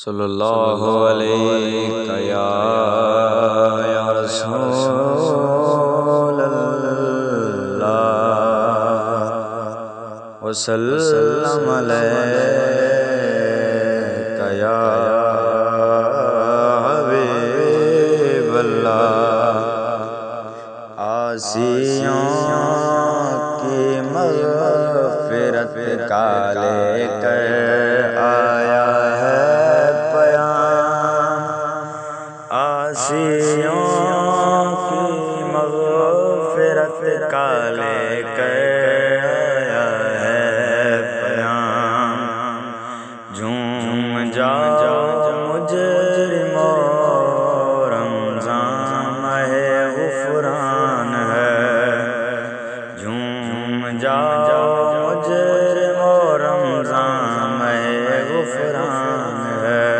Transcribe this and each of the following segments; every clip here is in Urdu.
صلی اللہ علیہ یا رسول اللہ وسلم علیک یا حبیب اللہ۔ عاصیوں کی مغفرت کا لے کر آیا ہے پیام، عاصیوں کی مغفرت کا لے کر آیا ہے پیام۔ جھوم جاؤ مجرمو، رمضان ماہ غفران ہے۔ جھوم جاؤ مجرمو، رمضان ماہ غفران ہے۔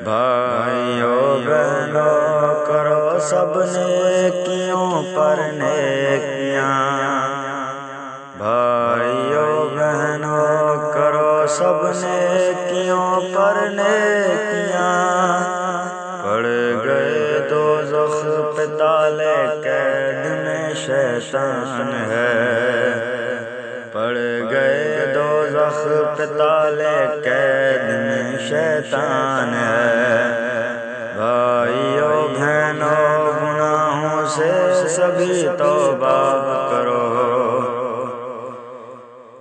بھائیو بہنوں کرو سب نیکیوں پر نیکیاں، بھائیو بہنوں کرو سب نیکیوں پر نیکیاں۔ پڑ گئے دوزخ پہ تالے، قید میں شیطان ہے۔ پڑ گئے دوزخ پہ تالے، قید میں شیطان ہے۔ بھائیو بہنوں گناہوں سے سبھی توبہ کرو،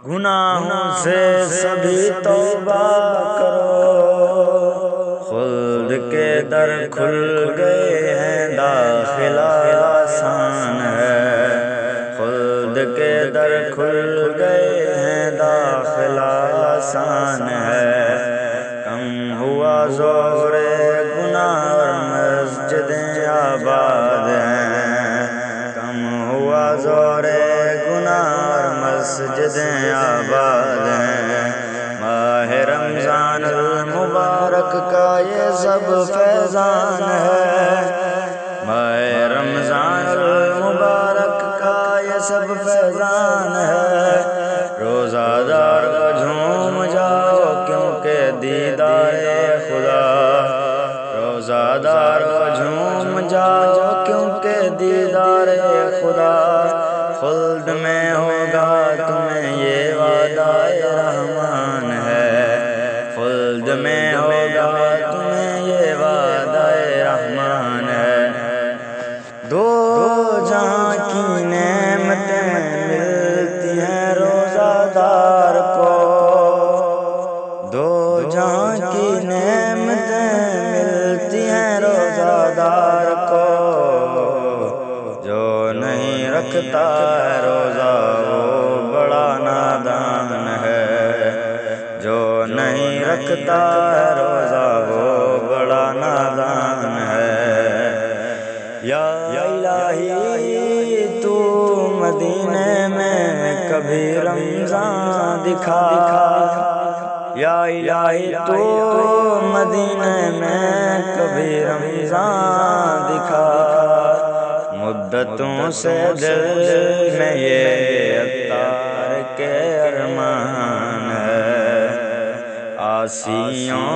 گناہوں سے سبھی توبہ کرو۔ خلد کے در کھل گئے ہیں، داخلہ آسان ہے۔ خلد کے در کھل گئے ہیں، داخلہ آسان ہے۔ کم ہوا زور گناہ اور مسجدیں آباد ہیں۔ کم ہوا زور گناہ اور مسجدیں آباد ہیں۔ ماہ رمضان المبارک کا یہ سب فیضان ہے۔ ماہ رمضان المبارک کا یہ سب فیضان ہے۔ روزہ دار کو جھوم جاؤ کیونکہ دیدار خدا، روزہ دار کو جھوم جاؤ کیونکہ دیدار خدا۔ خلد میں ہوگا تمہیں یہ وعدہ رحمان ہے، خلد میں ہوگا تمہیں یہ وعدہ رحمان ہے۔ دو جہاں کی نعمتیں ملتی ہیں روزہ دار کو، دو جہاں کی نعمتیں ملتی ہیں روزہ دار کو۔ جو نہیں رکھتا ہے روزہ وہ بڑا نادان ہے، جو نہیں رکھتا ہے روزہ وہ بڑا نادان ہے۔ یا الہی تو مدینے میں کبھی رمضان دکھا، یا الہی تو مدینے میں کبھی رمضان دکھا۔ مدتوں سے دل میں یہ عطار کے ارمان ہے، عاصیوں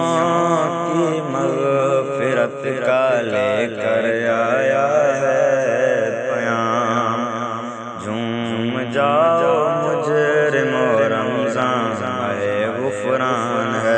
کی مغفرت کا لے کر آیا ہے پیام۔ جھوم جاؤ مجرمو، رمضان ماہ غفران ہے۔